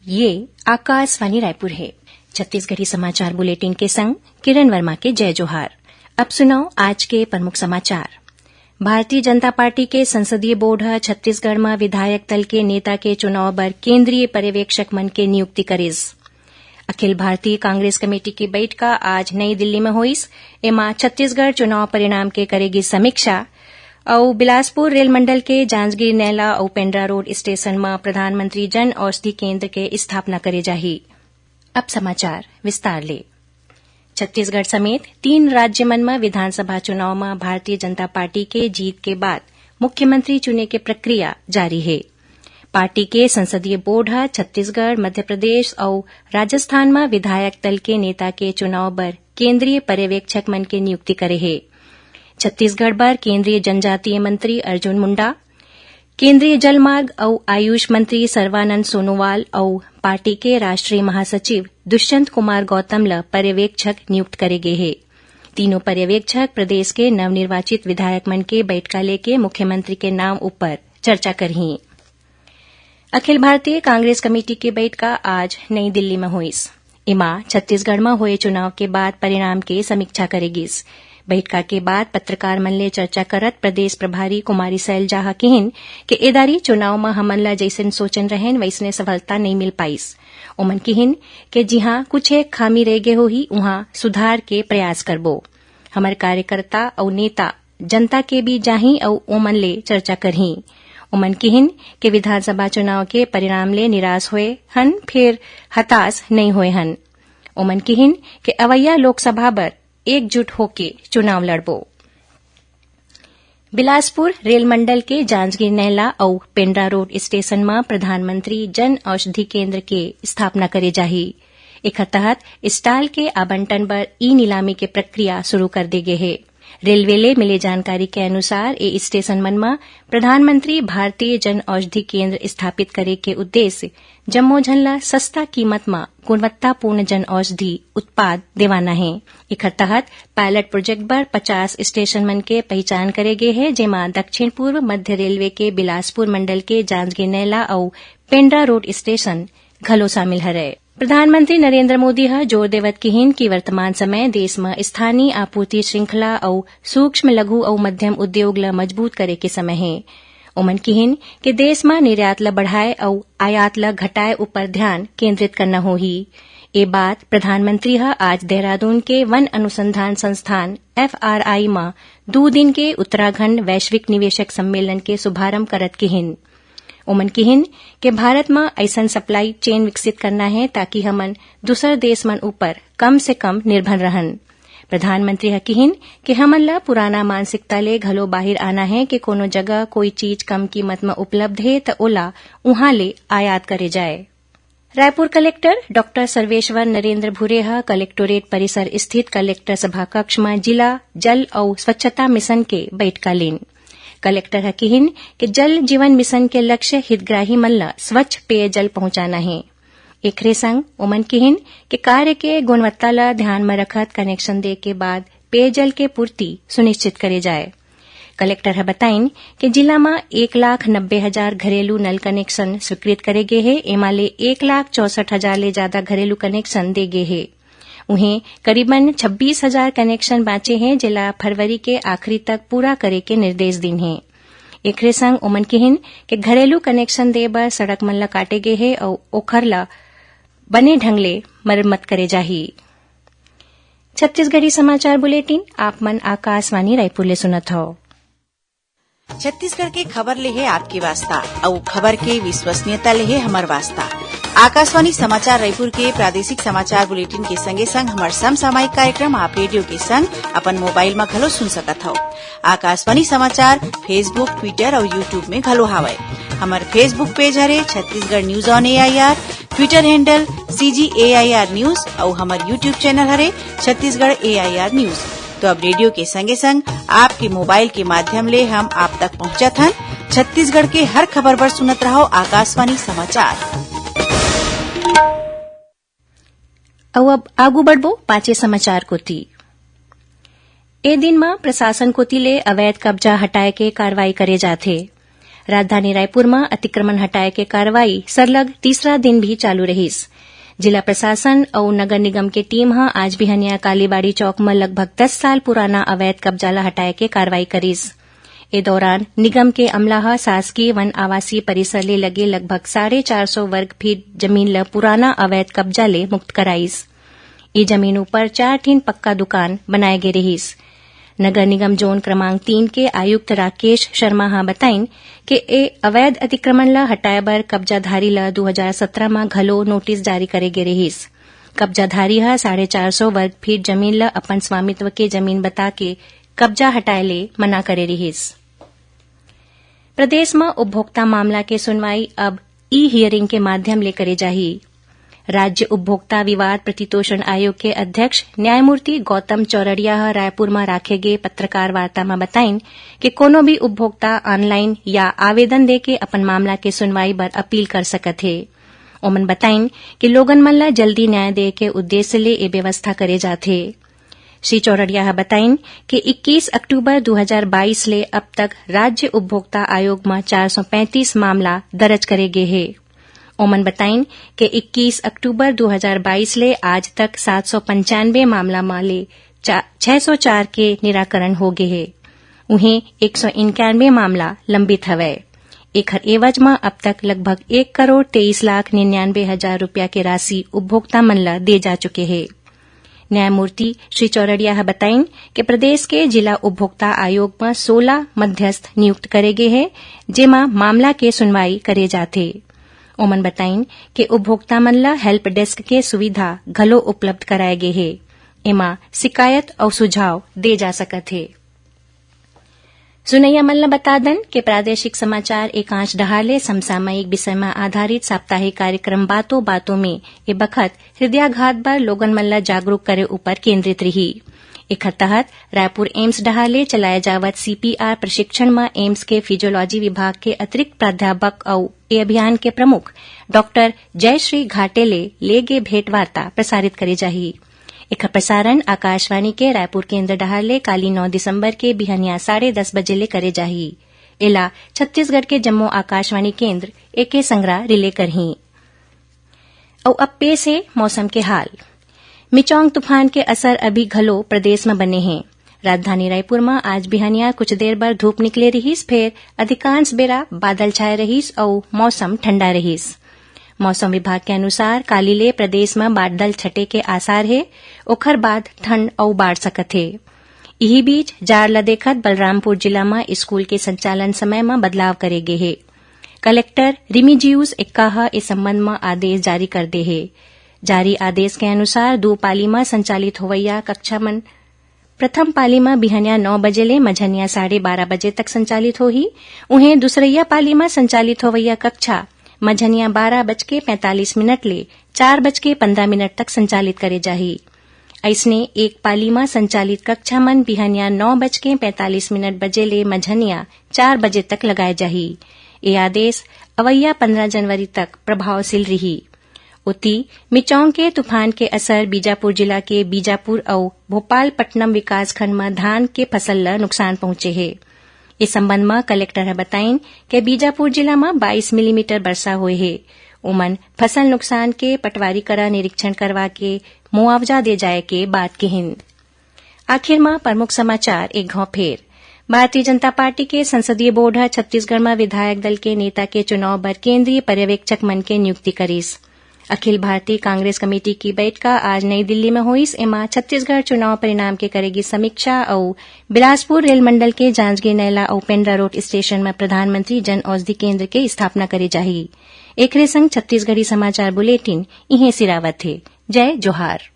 ये आकाशवाणी रायपुर है। छत्तीसगढ़ी समाचार बुलेटिन के संग किरण वर्मा के जय जोहार। अब सुनाओ आज के प्रमुख समाचार। भारतीय जनता पार्टी के संसदीय बोर्ड छत्तीसगढ़ में विधायक दल के नेता के चुनाव बर केंद्रीय पर्यवेक्षक मन के नियुक्ति करिस। अखिल भारतीय कांग्रेस कमेटी की बैठक आज नई दिल्ली में होइस। एमा छत्तीसगढ़ चुनाव परिणाम के करेगी समीक्षा और बिलासपुर रेल मंडल के जांजगीर नैला और पेंड्रा रोड स्टेशन में प्रधानमंत्री जन औषधि केंद्र के स्थापना करे जाही। अब समाचार विस्तार ले। छत्तीसगढ़ समेत 3 राज्य मन में विधानसभा चुनाव में भारतीय जनता पार्टी के जीत के बाद मुख्यमंत्री चुने के प्रक्रिया जारी है। पार्टी के संसदीय बोर्ड छत्तीसगढ़, मध्य प्रदेश और राजस्थान में विधायक दल के नेता के चुनाव बर केंद्रीय पर्यवेक्षक मन के नियुक्ति करे है। छत्तीसगढ़ बर केंद्रीय जनजातीय मंत्री अर्जुन मुंडा, केंद्रीय जलमार्ग और आयुष मंत्री सर्बानंद सोनोवाल और पार्टी के राष्ट्रीय महासचिव दुष्यंत कुमार गौतम ल पर्यवेक्षक नियुक्त करे गए हैं। तीनों पर्यवेक्षक प्रदेश के नवनिर्वाचित विधायक मन के बैठका लेके मुख्यमंत्री के नाम ऊपर चर्चा करही। अखिल भारतीय कांग्रेस कमेटी की बैठक आज नई दिल्ली में हुईस। इमा छत्तीसगढ़ में हुए चुनाव के बाद परिणाम के समीक्षा करेगीस। बैठक के बाद पत्रकार मन ले चर्चा करत प्रदेश प्रभारी कुमारी सैलजा कहिन कि एदारी चुनाव में हमन ला जैसन सोचन रहेन वैसने सफलता नहीं मिल पाइस। ओमन कहिन कि जिहां कुछ एक खामी रह गए होही उहां सुधार के प्रयास करबो। हमर कार्यकर्ता और नेता जनता के भी जाही और ओमन ले चर्चा करही। ओमन कहिन कि विधानसभा चुनाव के परिणाम ले निराश हुए हन फिर हताश नहीं हुए हन। ओमन कहिन कि अवैया लोकसभा बर एकजुट होके चुनाव लड़बो। बिलासपुर रेल मंडल के जांजगीर नैला और पेंड्रा रोड स्टेशन में प्रधानमंत्री जन औषधि केंद्र के स्थापना करे जाही। एकर तहत स्टॉल के आवंटन पर ई नीलामी के प्रक्रिया शुरू कर दे गए है। रेलवे ले मिले जानकारी के अनुसार ए स्टेशन मन में प्रधानमंत्री भारतीय जन औषधि केंद्र स्थापित करे के उद्देश्य जम्मो झन ला सस्ता कीमत में गुणवत्तापूर्ण जन औषधि उत्पाद देवाना है। एकर तहत पायलट प्रोजेक्ट पर 50 स्टेशन मन के पहचान करे गए है, जेमा दक्षिण पूर्व मध्य रेलवे के बिलासपुर मंडल के जांजगीर नैला और पेंड्रा रोड स्टेशन घलो शामिल हरे। प्रधानमंत्री नरेंद्र मोदी जोर देवत कहिन कि वर्तमान समय देश में स्थानीय आपूर्ति श्रृंखला और सूक्ष्म लघु और मध्यम उद्योग ला मजबूत करे के समय है। ओमन कहिन कि देश में निर्यात ला बढ़ाए और आयात ला घटाए ऊपर ध्यान केंद्रित करना होही। ये बात प्रधानमंत्री आज देहरादून के वन अनुसंधान संस्थान FRI में 2 दिन के उत्तराखंड वैश्विक निवेशक सम्मेलन के शुभारंभ करत कहिन। ओमन कहिन कि भारत में ऐसन सप्लाई चेन विकसित करना है ताकि हमन दूसर देश मन ऊपर कम से कम निर्भर रहन। प्रधानमंत्री कहिन कि हमन ला पुराना मानसिकता ले घलो बाहिर आना है कि कोनो जगह कोई चीज कम कीमत में उपलब्ध है तो ओला उहां ले आयात करे जाए। रायपुर कलेक्टर डॉ सर्वेश्वर नरेंद्र भूरे कलेक्टोरेट परिसर स्थित कलेक्टर सभा कक्ष में जिला जल और स्वच्छता मिशन के बैठका लेन। कलेक्टर कहिन कि जल जीवन मिशन के लक्ष्य हितग्राही मन ला स्वच्छ पेयजल पहुंचाना है। एकरे संग ओमन कहिन कि कार्य के गुणवत्ता ला ध्यान में रखत कनेक्शन दे के बाद पेयजल के पूर्ति सुनिश्चित करे जाए। कलेक्टर बताइन कि जिला में 1,90,000 घरेलू नल कनेक्शन स्वीकृत करे गए है। एमा ले 1,64,000 ले ज्यादा घरेलू कनेक्शन दे गए है। उन्हें करीबन 26,000 कनेक्शन बाँचे हैं जिला फरवरी के आखिरी तक पूरा करे के निर्देश दिन हैं। एकरे संग ओमन कहिन कि घरेलू कनेक्शन दे बर सड़क मन ला काटे गए है और ओखर ला बने ढंग ले मरम्मत करे जाही। छत्तीसगढ़ी समाचार बुलेटिन आप मन आकाशवाणी रायपुर ले सुनत हो। छत्तीसगढ़ के खबर ले है आपके वास्ता और खबर के विश्वसनीयता ले है हमार वास्ता। आकाशवाणी समाचार रायपुर के प्रादेशिक समाचार बुलेटिन के संगे संग हमार समसामयिक कार्यक्रम आप रेडियो के संग अपन मोबाइल में घलो सुन सकत हो। आकाशवाणी समाचार फेसबुक, ट्विटर और यूट्यूब में घलो हावय। हमार फेसबुक पेज हरे Chhattisgarh news on AIR, Twitter handle CGAIR news और हमार यूट्यूब चैनल हरे छत्तीसगढ़ AIR न्यूज। तो अब रेडियो के संगे संग आपके मोबाइल के माध्यम ले हम आप तक पहुंचत हन। छत्तीसगढ़ के हर खबर पर सुनत रहो आकाशवाणी समाचार। अब आगू बढ़बो पांचे समाचार कोती। ए दिन में प्रशासन कोती ले अवैध कब्जा हटाए के कार्रवाई करे जाथे। राजधानी रायपुर में अतिक्रमण हटाए के कार्रवाई सरलग तीसरा दिन भी चालू रहीस। जिला प्रशासन और नगर निगम के टीम आज बिहनिया कालीबाड़ी चौक में लगभग 10 साल पुराना अवैध कब्जा ला हटाए के कार्रवाई करीस। ए दौरान निगम के अमला शासकीय वन आवासीय परिसर ले लगे लगभग 450 वर्ग फीट जमीन ल पुराना अवैध कब्जा ले मुक्त कराईस। ई जमीन ऊपर 4 ठीन पक्का दुकान बनाए गे रहीस। नगर निगम जोन क्रमांक 3 के आयुक्त राकेश शर्मा बताइन कि ए अवैध अतिक्रमण ला हटाए बर कब्जाधारी ला 2017 में घलो नोटिस जारी करे गे रहीस। कब्जाधारी 450 वर्ग फीट जमीन ला अपन स्वामित्व के जमीन बता के कब्जा हटाए ले मना करे रहीस। प्रदेश में उपभोक्ता मामला के सुनवाई अब ई हियरिंग के माध्यम ले करे जाही। राज्य उपभोक्ता विवाद प्रतितोषण आयोग के अध्यक्ष न्यायमूर्ति गौतम चौरड़िया रायपुर में राखे गए पत्रकार वार्ता में बताइन कि कोनो भी उपभोक्ता ऑनलाइन या आवेदन दे के अपन मामला के सुनवाई बर अपील कर सकत है। ओमन बताइन कि लोगन मन ला जल्दी न्याय दे के उद्देश्य ले ए व्यवस्था करे जाथे। श्री चौरड़िया बताइन कि 21 अक्टूबर 2022 ले अब तक राज्य उपभोक्ता आयोग में 435 मामला दर्ज करे गए है। ओमन बताइन कि 21 अक्टूबर 2022 ले आज तक 795 मामला माले 604 के निराकरण हो गए है। उन्हें 191 मामला लंबित हवै। एखर एवज में अब तक लगभग 1,23,99,000 रुपया के राशि उपभोक्ता मन ला दे जा चुके है। न्यायमूर्ति श्री चौरड़िया बताइन कि प्रदेश के जिला उपभोक्ता आयोग में 16 मध्यस्थ नियुक्त करे गए है, जेमा मामला के सुनवाई करे जाथे। ओमन बताइन कि उपभोक्ता मन ला हेल्प डेस्क के सुविधा घलो उपलब्ध कराए गए है। एमा शिकायत और सुझाव दे जा सकत है। सुनैया मन ला बता दन कि प्रादेशिक समाचार एकांश डहाले समसामयिक विषय में आधारित साप्ताहिक कार्यक्रम बातों बातों में ए बखत हृदयाघात बर लोगन मन ला जागरूक करे ऊपर केंद्रित रही। एकर तहत रायपुर एम्स डहाले चलाए जावत सीपीआर प्रशिक्षण में एम्स के फिजियोलॉजी विभाग के अतिरिक्त प्राध्यापक और ए अभियान के प्रमुख डॉक्टर जयश्री घाटेले ले गे भेंट वार्ता प्रसारित करे जाही। एकर प्रसारण आकाशवाणी के रायपुर केंद्र डहाले काली 9 दिसंबर के बिहनिया 10:30 बजे ले करे जाही। एला छत्तीसगढ़ के जम्मू आकाशवाणी केंद्र एके संग्रह रिले करही। और अब पेश है मौसम के हाल। मिचोंग तूफान के असर अभी घलो प्रदेश में बने हैं। राजधानी रायपुर में आज बिहनिया कुछ देर बर धूप निकले रहीस, फिर अधिकांश बेरा बादल छाए रहीस और मौसम ठंडा रहीस। मौसम विभाग के अनुसार काली ले प्रदेश में बादल छटे के आसार है, ओखर बाद ठंड और बाढ़ सकत है। यही बीच जाड़ ल देखत बलरामपुर जिला में स्कूल के संचालन समय में बदलाव करे गे है। कलेक्टर रिमीजियूस एक्का इस संबंध में आदेश जारी कर दे है। जारी आदेश के अनुसार 2 पाली में संचालित होवैया कक्षा मन प्रथम पाली में बिहनिया 9 बजे ले मझनिया 12:30 बजे तक संचालित होही। उन्हें दूसरैया पाली में संचालित होवैया कक्षा मझनिया 12:45 ले 4:15 तक संचालित करे जाही। ऐसने एक पाली में संचालित कक्षा मन बिहनिया 9:45 बजे ले मझनिया 4 बजे तक लगाए जाही। ये आदेश अवैया 15 जनवरी तक प्रभावशील रही। उती मिचोंग के तूफान के असर बीजापुर जिला के बीजापुर और भोपालपट्टनम विकासखंड में धान के फसल ला नुकसान पहुंचे है। इस संबंध में कलेक्टर बताइन कि बीजापुर जिला में 22 मिलीमीटर वर्षा हुई है। उमन फसल नुकसान के पटवारी करा निरीक्षण करवा के मुआवजा दे जाए के बात कहिन। आखिर में प्रमुख समाचार एक घाव फेर। भारतीय जनता पार्टी के संसदीय बोर्ड छत्तीसगढ़ में विधायक दल के नेता के चुनाव बर केंद्रीय पर्यवेक्षक मन के नियुक्ति करीस। अखिल भारतीय कांग्रेस कमेटी की बैठक आज नई दिल्ली में हुईस। एमा छत्तीसगढ़ चुनाव परिणाम के करेगी समीक्षा और बिलासपुर रेल मंडल के जांजगीर नैला और पेंड्रा रोड स्टेशन में प्रधानमंत्री जन औषधि केंद्र के स्थापना करे जाही। एकरे संग छत्तीसगढ़ी समाचार बुलेटिन इहे सिरावत है। जय जोहार।